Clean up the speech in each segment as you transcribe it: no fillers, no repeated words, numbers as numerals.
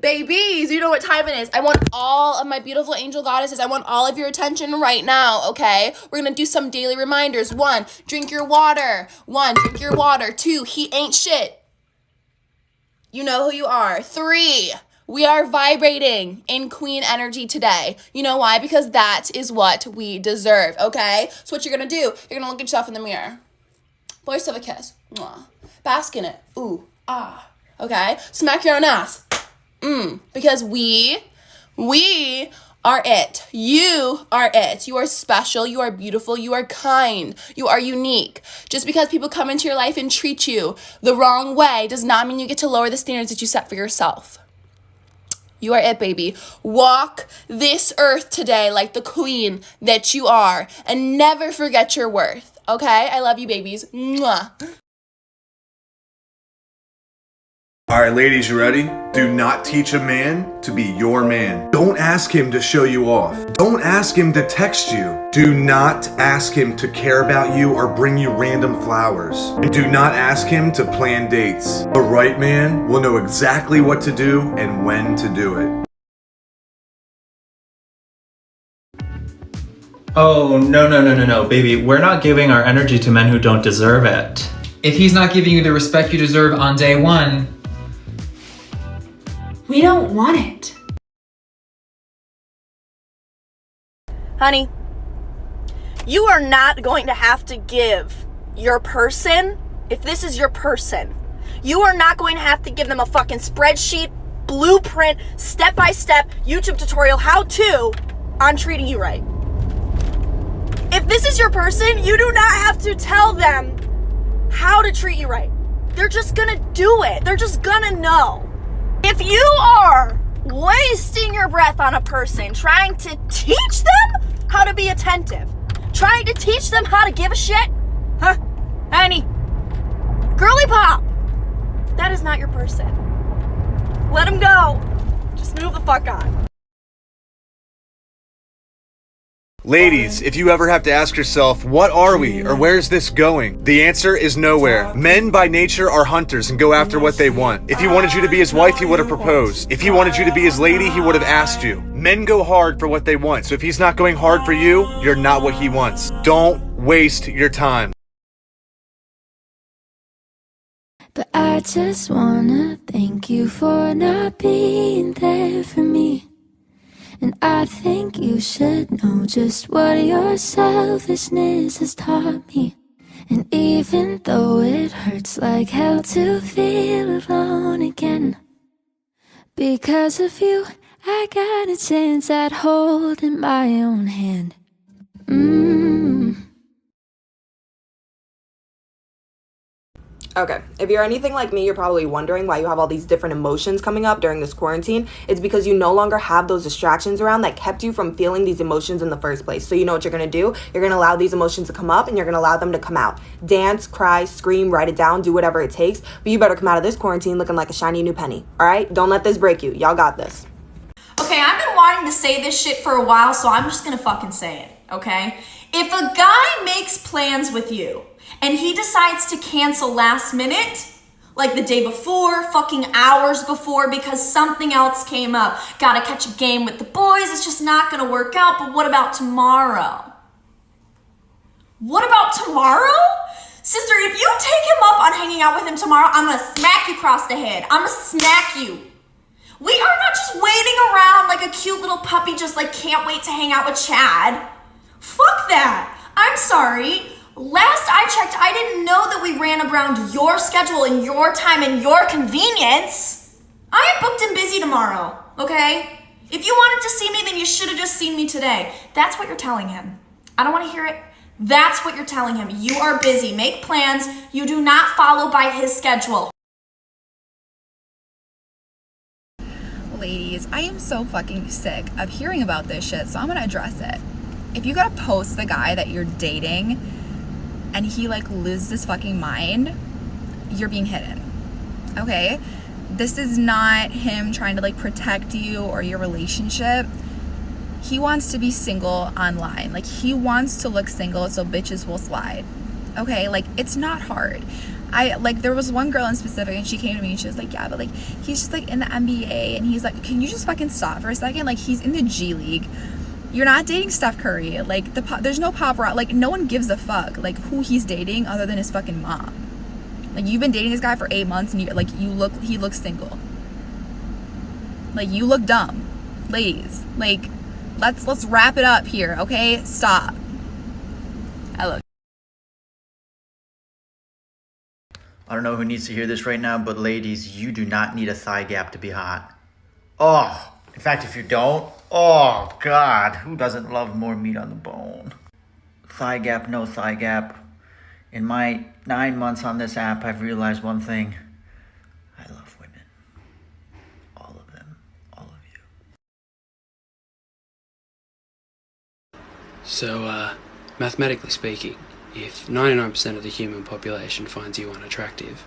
Babies, you know what time it is. I want all of my beautiful angel goddesses. I want all of your attention right now, okay? We're gonna do some daily reminders. 1, drink your water. 1, drink your water. 2, he ain't shit. You know who you are. 3, we are vibrating in queen energy today. You know why? Because that is what we deserve, okay? So what you're gonna do, you're gonna look at yourself in the mirror. Pour yourself a kiss. Mwah. Bask in it. Ooh, ah. Okay? Smack your own ass. Because we are it. You are it. You are special. You are beautiful. You are kind. You are unique. Just because people come into your life and treat you the wrong way does not mean you get to lower the standards that you set for yourself. You are it, baby. Walk this earth today like the queen that you are and never forget your worth. Okay? I love you, babies. Mwah. All right, ladies, you ready? Do not teach a man to be your man. Don't ask him to show you off. Don't ask him to text you. Do not ask him to care about you or bring you random flowers. And do not ask him to plan dates. The right man will know exactly what to do and when to do it. Oh, no, baby. We're not giving our energy to men who don't deserve it. If he's not giving you the respect you deserve on day one, we don't want it. Honey, you are not going to have to give your person, if this is your person, you are not going to have to give them a fucking spreadsheet, blueprint, step-by-step YouTube tutorial how-to on treating you right. If this is your person, you do not have to tell them how to treat you right. They're just gonna do it. They're just gonna know. If you are wasting your breath on a person trying to teach them how to be attentive, trying to teach them how to give a shit, honey, girly pop, that is not your person. Let them go. Just move the fuck on. Ladies, if you ever have to ask yourself, what are we, or where's this going? The answer is nowhere. Men by nature are hunters and go after what they want. If he wanted you to be his wife, he would have proposed. If he wanted you to be his lady, he would have asked you. Men go hard for what they want, so if he's not going hard for you, you're not what he wants. Don't waste your time. But I just wanna thank you for not being there for me. And I think you should know just what your selfishness has taught me. And even though it hurts like hell to feel alone again, because of you, I got a chance at holding my own hand. Okay, if you're anything like me, you're probably wondering why you have all these different emotions coming up during this quarantine. It's because you no longer have those distractions around that kept you from feeling these emotions in the first place. So you know what you're gonna do? You're gonna allow these emotions to come up and you're gonna allow them to come out. Dance, cry, scream, write it down, do whatever it takes. But you better come out of this quarantine looking like a shiny new penny, all right? Don't let this break you. Y'all got this. Okay, I've been wanting to say this shit for a while, so I'm just gonna fucking say it, okay? If a guy makes plans with you and he decides to cancel last minute, like the day before, fucking hours before, because something else came up, gotta catch a game with the boys, it's just not gonna work out, but what about tomorrow? What about tomorrow? Sister, if you take him up on hanging out with him tomorrow, I'm gonna smack you across the head. I'm gonna snack you. We are not just waiting around like a cute little puppy just like can't wait to hang out with Chad. Fuck that. I'm sorry. Last I checked, I didn't know that we ran around your schedule and your time and your convenience. I am booked and busy tomorrow, okay? If you wanted to see me, then you should have just seen me today. That's what you're telling him. I don't want to hear it. That's what you're telling him. You are busy. Make plans. You do not follow by his schedule. Ladies, I am so fucking sick of hearing about this shit, so I'm gonna address it. If you gotta post the guy that you're dating and he like loses his fucking mind, you're being hidden, okay? This is not him trying to like protect you or your relationship. He wants to be single online. Like he wants to look single so bitches will slide, okay? Like it's not hard. There was one girl in specific, and she came to me and she was like, yeah, but like he's just like in the NBA, and he's like, can you just fucking stop for a second? Like, he's in the G League. You're not dating Steph Curry. Like, there's no paparazzi. Like, no one gives a fuck like who he's dating other than his fucking mom. Like, you've been dating this guy for 8 months, and he looks single. Like, you look dumb. Ladies, like, let's wrap it up here, okay? Stop. I love you. I don't know who needs to hear this right now, but ladies, you do not need a thigh gap to be hot. Oh, in fact, if you don't, oh God, who doesn't love more meat on the bone? Thigh gap, no thigh gap. In my 9 months on this app, I've realized one thing. I love women. All of them. All of you. So, mathematically speaking, if 99% of the human population finds you unattractive,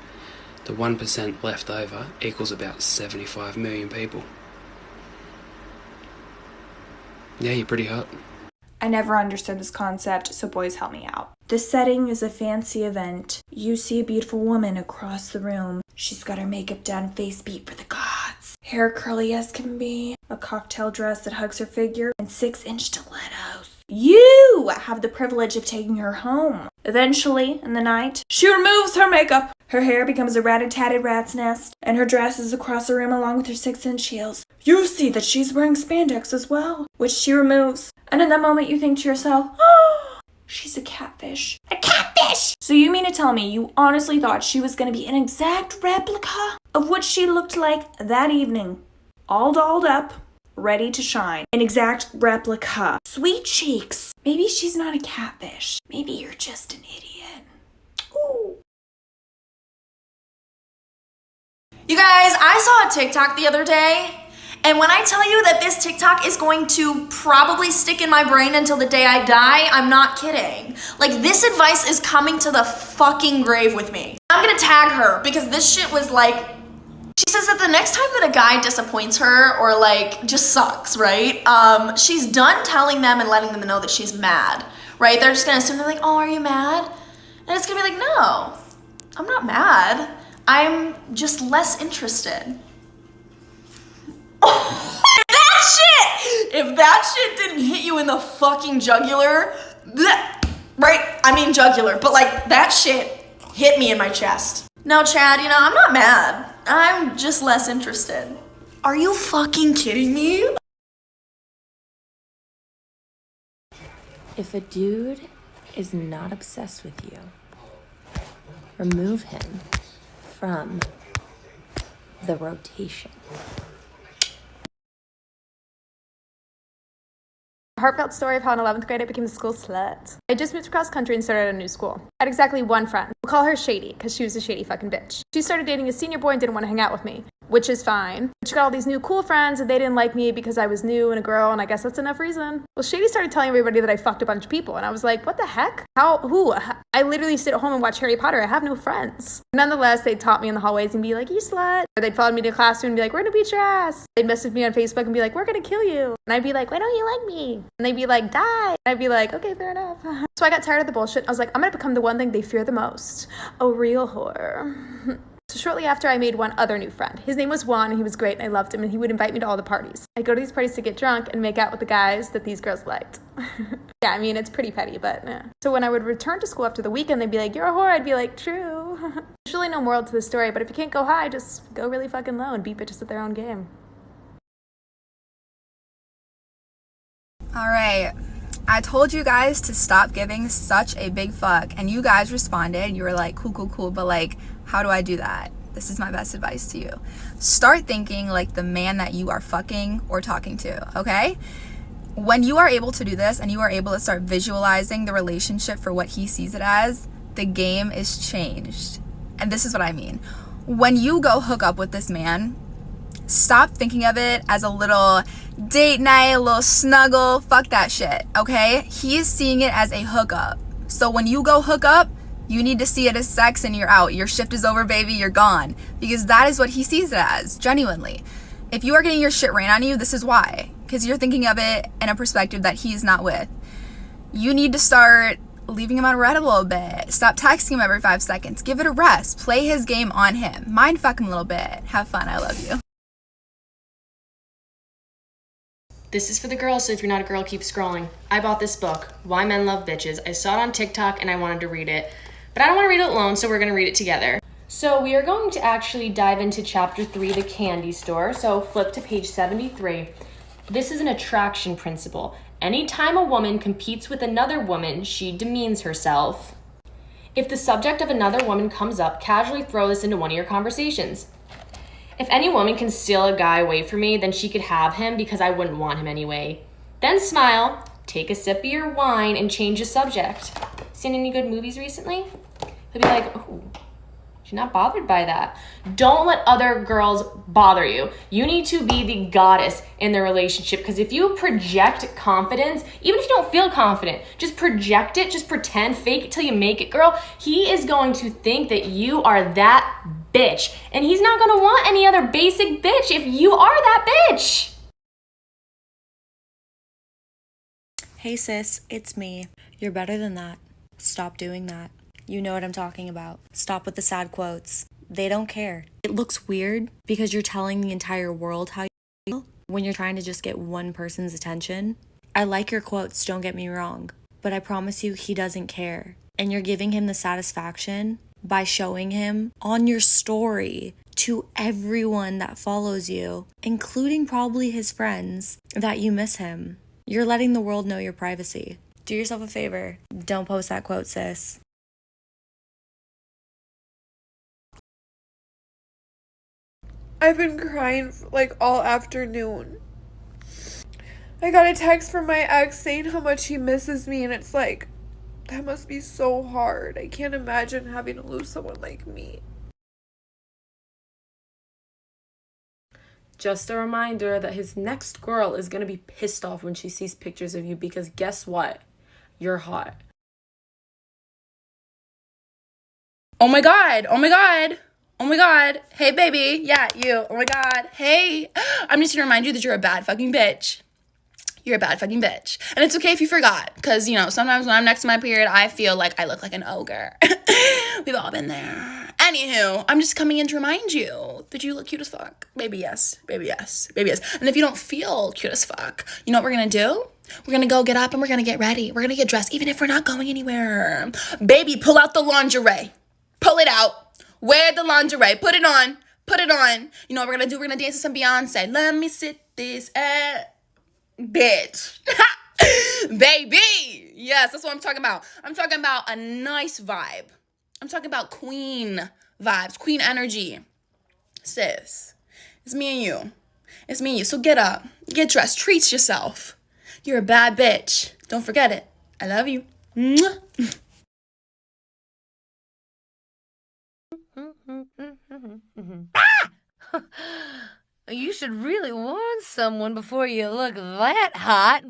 the 1% left over equals about 75 million people. Yeah, you're pretty hot. I never understood this concept, so boys help me out. The setting is a fancy event. You see a beautiful woman across the room. She's got her makeup done, face beat for the gods. Hair curly as can be, a cocktail dress that hugs her figure, and 6-inch stilettos. You have the privilege of taking her home. Eventually, in the night, she removes her makeup. Her hair becomes a rat-a-tatted rat's nest, and her dress is across the room along with her 6-inch heels. You see that she's wearing spandex as well, which she removes. And in that moment, you think to yourself, oh, she's a catfish. A catfish! So you mean to tell me you honestly thought she was going to be an exact replica of what she looked like that evening? All dolled up, ready to shine. An exact replica. Sweet cheeks. Maybe she's not a catfish. Maybe you're just an idiot. Ooh. You guys, I saw a TikTok the other day, and when I tell you that this TikTok is going to probably stick in my brain until the day I die, I'm not kidding. Like, this advice is coming to the fucking grave with me. I'm gonna tag her because this shit was like, she says that the next time that a guy disappoints her or like just sucks, right? She's done telling them and letting them know that she's mad, right? They're just gonna assume they're like, oh, are you mad? And it's gonna be like, no, I'm not mad. I'm just less interested. If that shit didn't hit you in the fucking jugular, right? I mean jugular, but like that shit hit me in my chest. No, Chad, I'm not mad. I'm just less interested. Are you fucking kidding me? If a dude is not obsessed with you, remove him from the rotation. Heartfelt story of how in 11th grade I became a school slut. I just moved across country and started a new school. I had exactly one friend. We'll call her Shady, because she was a shady fucking bitch. She started dating a senior boy and didn't want to hang out with me, which is fine. But she got all these new cool friends and they didn't like me because I was new and a girl, and I guess that's enough reason. Well, Shady started telling everybody that I fucked a bunch of people, and I was like, what the heck? How? Who? I literally sit at home and watch Harry Potter. I have no friends. Nonetheless, they'd taunt me in the hallways and be like, you slut. Or they'd follow me to the classroom and be like, we're gonna beat your ass. They'd message me on Facebook and be like, we're gonna kill you. And I'd be like, why don't you like me? And they'd be like, die. And I'd be like, okay, fair enough. So I got tired of the bullshit. I was like, I'm gonna become the one thing they fear the most. A real whore. So shortly after, I made one other new friend. His name was Juan, and he was great, and I loved him, and he would invite me to all the parties. I'd go to these parties to get drunk and make out with the guys that these girls liked. Yeah, I mean, it's pretty petty, but yeah. So when I would return to school after the weekend, they'd be like, you're a whore. I'd be like, true. There's really no moral to the story, but if you can't go high, just go really fucking low and beat bitches at their own game. All right. I told you guys to stop giving such a big fuck, and you guys responded. You were like, cool, but like, how do I do that? This is my best advice to you. Start thinking like the man that you are fucking or talking to, okay? When you are able to do this and you are able to start visualizing the relationship for what he sees it as, the game is changed. And this is what I mean. When you go hook up with this man, stop thinking of it as a little date night, a little snuggle. Fuck that shit, okay? He is seeing it as a hookup. So when you go hook up, you need to see it as sex and you're out. Your shift is over, baby. You're gone. Because that is what he sees it as, genuinely. If you are getting your shit rain on you, this is why. Because you're thinking of it in a perspective that he's not with. You need to start leaving him on red a little bit. Stop texting him every 5 seconds. Give it a rest. Play his game on him. Mind fuck him a little bit. Have fun. I love you. This is for the girls, so if you're not a girl, keep scrolling. I bought this book, Why Men Love Bitches. I saw it on TikTok and I wanted to read it. But I don't want to read it alone, so we're going to read it together. So we are going to actually dive into chapter 3, the candy store. So flip to page 73. This is an attraction principle. Anytime a woman competes with another woman, she demeans herself. If the subject of another woman comes up, casually throw this into one of your conversations. If any woman can steal a guy away from me, then she could have him because I wouldn't want him anyway. Then smile, take a sip of your wine, and change the subject. Seen any good movies recently? He'll be like, oh, she's not bothered by that. Don't let other girls bother you. You need to be the goddess in the relationship, because if you project confidence, even if you don't feel confident, just project it, just pretend, fake it till you make it, girl. He is going to think that you are that bitch, and he's not gonna want any other basic bitch if you are that bitch. Hey sis, it's me. You're better than that. Stop doing that. You know what I'm talking about. Stop with the sad quotes. They don't care. It looks weird because you're telling the entire world how you feel when you're trying to just get one person's attention. I like your quotes, don't get me wrong, but I promise you he doesn't care. And you're giving him the satisfaction by showing him on your story to everyone that follows you, including probably his friends, that you miss him. You're letting the world know your privacy. Do yourself a favor. Don't post that quote, sis. I've been crying like all afternoon. I got a text from my ex saying how much he misses me, and it's like, that must be so hard. I can't imagine having to lose someone like me. Just a reminder that his next girl is gonna be pissed off when she sees pictures of you, because guess what? You're hot. Oh my god, oh my god, oh my god. Hey baby, yeah, you, oh my god, hey. I'm just gonna remind you that you're a bad fucking bitch. You're a bad fucking bitch. And it's okay if you forgot, because, you know, sometimes when I'm next to my period, I feel like I look like an ogre. We've all been there. Anywho, I'm just coming in to remind you that you look cute as fuck. Baby, yes. Baby, yes. Baby, yes. And if you don't feel cute as fuck, you know what we're gonna do? We're gonna go get up and we're gonna get ready. We're gonna get dressed, even if we're not going anywhere. Baby, pull out the lingerie. Pull it out. Wear the lingerie. Put it on. Put it on. You know what we're gonna do? We're gonna dance to some Beyonce. Let me sit this bitch. Baby. Yes, that's what I'm talking about. I'm talking about a nice vibe. I'm talking about queen vibes, queen energy. Sis, it's me and you. It's me and you. So get up, get dressed, treat yourself. You're a bad bitch. Don't forget it. I love you. Mwah. You should really warn someone before you look that hot.